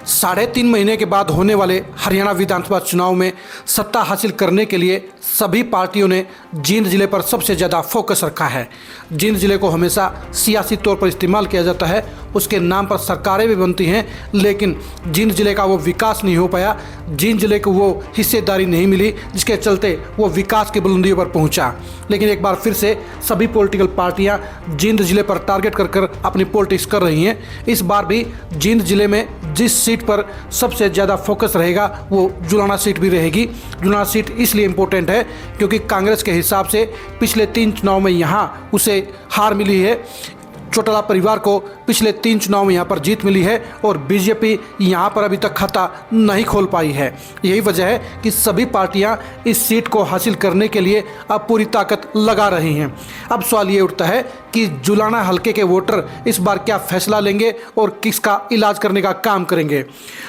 3.5 महीने के बाद होने वाले हरियाणा विधानसभा चुनाव में सत्ता हासिल करने के लिए सभी पार्टियों ने जींद जिले पर सबसे ज़्यादा फोकस रखा है। जींद जिले को हमेशा सियासी तौर पर इस्तेमाल किया जाता है, उसके नाम पर सरकारें भी बनती हैं, लेकिन जींद जिले का वो विकास नहीं हो पाया। जींद जिले को वो हिस्सेदारी नहीं मिली जिसके चलते वो विकास की बुलंदियों पर पहुंचा। लेकिन एक बार फिर से सभी पॉलिटिकल पार्टियां जींद जिले पर टारगेट कर अपनी पॉलिटिक्स कर रही हैं। इस बार भी जींद जिले में जिस सीट पर सबसे ज़्यादा फोकस रहेगा वो जुलाना सीट भी रहेगी। जुलाना सीट इसलिए इम्पोर्टेंट है क्योंकि कांग्रेस के हिसाब से पिछले 3 चुनाव में यहाँ उसे हार मिली है। चौटाला परिवार को पिछले 3 चुनाव में यहाँ पर जीत मिली है और बीजेपी यहाँ पर अभी तक खाता नहीं खोल पाई है। यही वजह है कि सभी पार्टियाँ इस सीट को हासिल करने के लिए अब पूरी ताकत लगा रही हैं। अब सवाल ये उठता है कि जुलाना हलके के वोटर इस बार क्या फैसला लेंगे और किसका इलाज करने का काम करेंगे।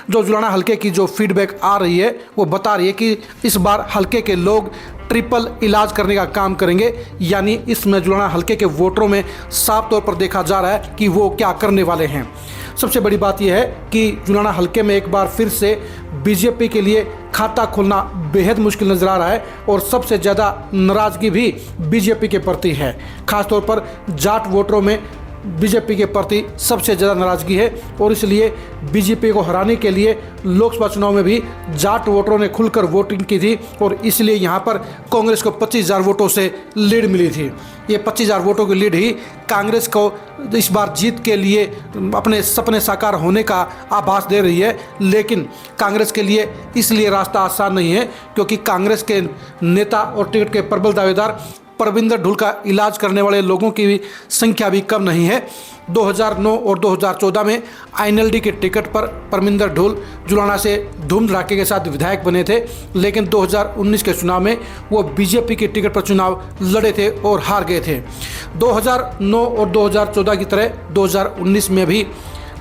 जो जुलाना हलके की जो फीडबैक आ रही है वो बता रही है कि इस बार हलके के लोग ट्रिपल इलाज करने का काम करेंगे, यानी इसमें जुलाना हलके के वोटरों में साफ तौर पर देखा जा रहा है कि वो क्या करने वाले हैं। सबसे बड़ी बात यह है कि जुलाना हलके में एक बार फिर से बीजेपी के लिए खाता खोलना बेहद मुश्किल नजर आ रहा है और सबसे ज़्यादा नाराजगी भी बीजेपी के प्रति है। खासतौर पर जाट वोटरों में बीजेपी के प्रति सबसे ज़्यादा नाराज़गी है और इसलिए बीजेपी को हराने के लिए लोकसभा चुनाव में भी जाट वोटरों ने खुलकर वोटिंग की थी और इसलिए यहाँ पर कांग्रेस को 25,000 वोटों से लीड मिली थी। ये 25,000 वोटों की लीड ही कांग्रेस को इस बार जीत के लिए अपने सपने साकार होने का आभास दे रही है। लेकिन कांग्रेस के लिए इसलिए रास्ता आसान नहीं है क्योंकि कांग्रेस के नेता और टिकट के प्रबल दावेदार परमिंदर ढुल का इलाज करने वाले लोगों की भी संख्या भी कम नहीं है। 2009 और 2014 में आईएनएलडी के टिकट पर परमिंदर ढुल जुलाना से धूम धड़ाके के साथ विधायक बने थे, लेकिन 2019 के चुनाव में वो बीजेपी के टिकट पर चुनाव लड़े थे और हार गए थे। 2009 और 2014 की तरह 2019 में भी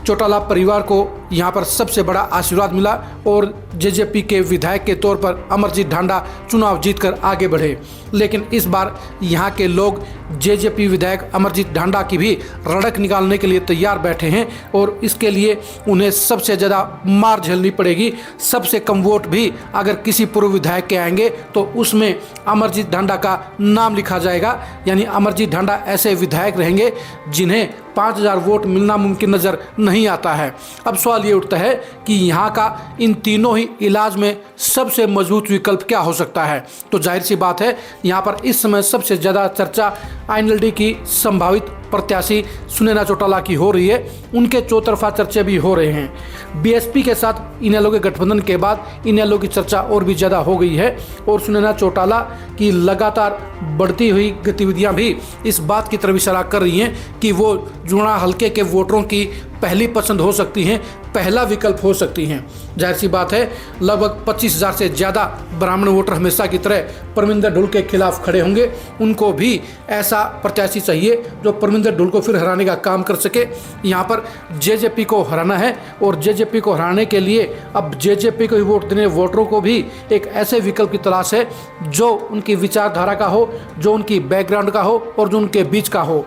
चौटाला परिवार को यहाँ पर सबसे बड़ा आशीर्वाद मिला और जेजेपी के विधायक के तौर पर अमरजीत ढांडा चुनाव जीतकर आगे बढ़े। लेकिन इस बार यहाँ के लोग जेजेपी विधायक अमरजीत ढांडा की भी रड़क निकालने के लिए तैयार बैठे हैं और इसके लिए उन्हें सबसे ज़्यादा मार झेलनी पड़ेगी। सबसे कम वोट भी अगर किसी पूर्व विधायक के आएंगे तो उसमें अमरजीत ढांडा का नाम लिखा जाएगा, यानी अमरजीत ढांडा ऐसे विधायक रहेंगे जिन्हें 5,000 वोट मिलना मुमकिन नज़र नहीं आता है। अब सवाल ये उठता है कि यहाँ का इन तीनों ही इलाज में सबसे मजबूत विकल्प क्या हो सकता है। तो जाहिर सी बात है यहाँ पर इस समय सबसे ज़्यादा चर्चा आईएनएलडी की संभावित प्रत्याशी सुनैना चौटाला की हो रही है। उनके चौतरफा चर्चे भी हो रहे हैं। बीएसपी के साथ इनेलो के गठबंधन के बाद इनेलो की चर्चा और भी ज़्यादा हो गई है और सुनैना चौटाला की लगातार बढ़ती हुई गतिविधियां भी इस बात की तरफ इशारा कर रही हैं कि वो जुलाना हलके के वोटरों की पहली पसंद हो सकती हैं, पहला विकल्प हो सकती हैं। जाहिर सी बात है लगभग 25,000 से ज़्यादा ब्राह्मण वोटर हमेशा की तरह परमिंदर ढुल के खिलाफ खड़े होंगे। उनको भी ऐसा प्रत्याशी चाहिए जो परमिंदर ढुल को फिर हराने का काम कर सके। यहाँ पर जेजेपी को हराना है और जेजेपी को हराने के लिए अब जेजेपी को ही वोट देने वोटरों को भी एक ऐसे विकल्प की तलाश है जो उनकी विचारधारा का हो, जो उनकी बैकग्राउंड का हो और जो उनके बीच का हो।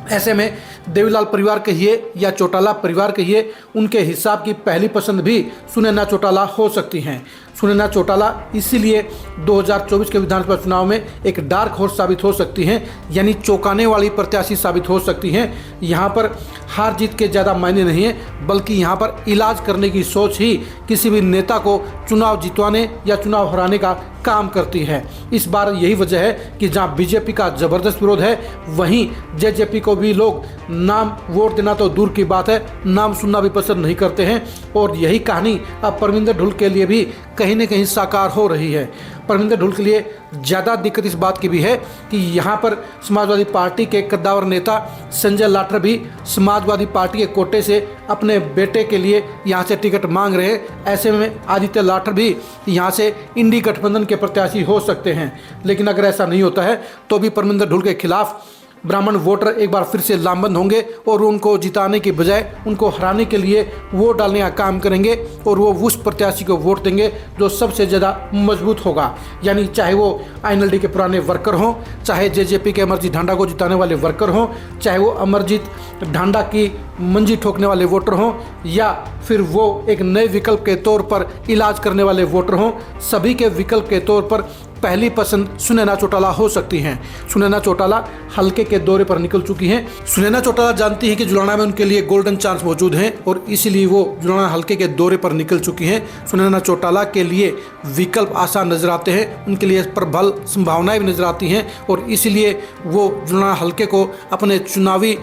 ऐसे में देवीलाल परिवार कहिए या चौटाला परिवार कहिए, उनके हिसाब की पहली पसंद भी सुनैना चौटाला हो सकती हैं। सुनैना चौटाला इसीलिए 2024 के विधानसभा चुनाव में एक डार्क हॉर्स साबित हो सकती हैं, यानी चौंकाने वाली प्रत्याशी साबित हो सकती हैं। यहाँ पर हार जीत के ज़्यादा मायने नहीं है, बल्कि यहाँ पर इलाज करने की सोच ही किसी भी नेता को चुनाव जितवाने या चुनाव हराने का काम करती है। इस बार यही वजह है कि जहाँ बीजेपी का ज़बरदस्त विरोध है वहीं जेजेपी को भी लोग नाम वोट देना तो दूर की बात है, नाम सुनना भी पसंद नहीं करते हैं। और यही कहानी अब परमिंदर ढुल के लिए भी कहीं न कहीं साकार हो रही है। परमिंदर ढुल के लिए ज़्यादा दिक्कत इस बात की भी है कि यहाँ पर समाजवादी पार्टी के कद्दावर नेता संजय लाठर भी समाजवादी पार्टी के कोटे से अपने बेटे के लिए यहाँ से टिकट मांग रहे हैं। ऐसे में आदित्य लाठर भी यहाँ से इंडी गठबंधन के प्रत्याशी हो सकते हैं। लेकिन अगर ऐसा नहीं होता है तो भी परमिंदर ढुल के खिलाफ ब्राह्मण वोटर एक बार फिर से लामबंद होंगे और उनको जिताने के बजाय उनको हराने के लिए वोट डालने का काम करेंगे और वो उस प्रत्याशी को वोट देंगे जो सबसे ज़्यादा मजबूत होगा। यानी चाहे वो आईएनएलडी के पुराने वर्कर हों, चाहे जेजेपी के अमरजीत ढांडा को जिताने वाले वर्कर हों, चाहे वो अमरजीत ढांडा की मंजी ठोकने वाले वोटर हों, या फिर वो एक नए विकल्प के तौर पर इलाज करने वाले वोटर हों, सभी के विकल्प के तौर पर पहली पसंद सुनैना चौटाला हो सकती हैं। सुनैना चौटाला हल्के के दौरे पर निकल चुकी हैं। सुनैना चौटाला जानती है कि जुलाना में उनके लिए गोल्डन चांस मौजूद हैं और इसीलिए वो जुलाना हल्के के दौरे पर निकल चुकी हैं। सुनैना चौटाला के लिए विकल्प आसान नजर आते हैं, उनके लिए प्रबल संभावनाएं भी नजर आती हैं और इसीलिए वो जुलाना हल्के को अपने चुनावी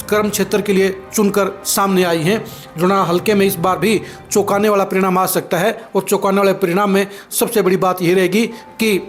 कर्म क्षेत्र के लिए चुनकर सामने आई हैं। जुलाना हल्के में इस बार भी चौंकाने वाला परिणाम आ सकता है और चौंकाने वाले परिणाम में सबसे बड़ी बात यह रहेगी कि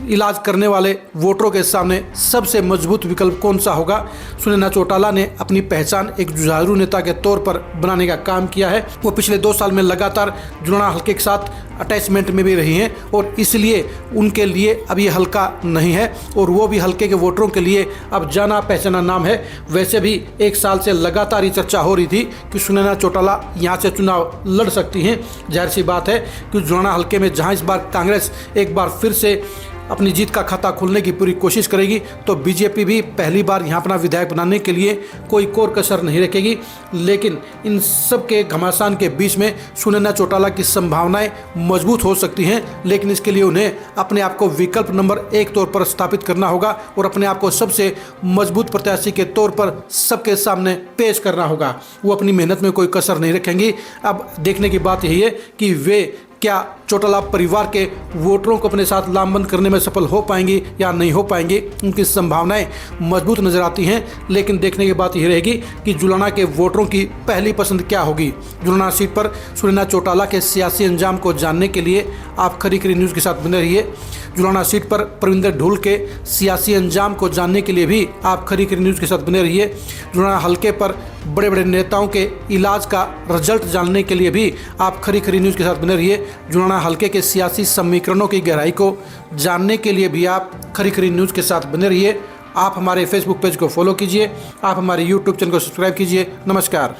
इलाज करने वाले वोटरों के सामने सबसे मजबूत विकल्प कौन सा होगा। सुनैना चौटाला ने अपनी पहचान एक जुझारू नेता के तौर पर बनाने का काम किया है। वो पिछले 2 साल में लगातार जुलाना हल्के के साथ अटैचमेंट में भी रही हैं और इसलिए उनके लिए अब ये हल्का नहीं है और वो भी हल्के के वोटरों के लिए अब जाना पहचाना नाम है। वैसे भी 1 साल से लगातार ये चर्चा हो रही थी कि सुनैना चौटाला यहाँ से चुनाव लड़ सकती हैं। जाहिर सी बात है कि जुलाना हल्के में जहाँ इस बार कांग्रेस एक बार फिर से अपनी जीत का खाता खोलने की पूरी कोशिश करेगी, तो बीजेपी भी पहली बार यहाँ अपना विधायक बनाने के लिए कोई कोर कसर नहीं रखेगी। लेकिन इन सब के घमासान के बीच में सुनैना चौटाला की संभावनाएं मजबूत हो सकती हैं, लेकिन इसके लिए उन्हें अपने आप को विकल्प नंबर 1 तौर पर स्थापित करना होगा और अपने आप को सबसे मजबूत प्रत्याशी के तौर पर सबके सामने पेश करना होगा। वो अपनी मेहनत में कोई कसर नहीं रखेंगी। अब देखने की बात यही है कि वे क्या चौटाला परिवार के वोटरों को अपने साथ लामबंद करने में सफल हो पाएंगी या नहीं हो पाएंगी। उनकी संभावनाएं मजबूत नजर आती हैं, लेकिन देखने की बात यह रहेगी कि जुलाना के वोटरों की पहली पसंद क्या होगी। जुलाना सीट पर सुनैना चौटाला के सियासी अंजाम को जानने के लिए आप खरी खरी न्यूज़ के साथ बने रहिए। जुलाना सीट पर परविंदर ढूल के सियासी अंजाम को जानने के लिए भी आप खरी खरी न्यूज़ के साथ बने रहिए। जुलाना हल्के पर बड़े बड़े नेताओं के इलाज का रिजल्ट जानने के लिए भी आप खरी खरी न्यूज़ के साथ बने रहिए। जुलाना हल्के के सियासी समीकरणों की गहराई को जानने के लिए भी आप खरी खरी न्यूज़ के साथ बने रहिए। आप हमारे फेसबुक पेज को फॉलो कीजिए, आप हमारे यूट्यूब चैनल को सब्सक्राइब कीजिए। नमस्कार।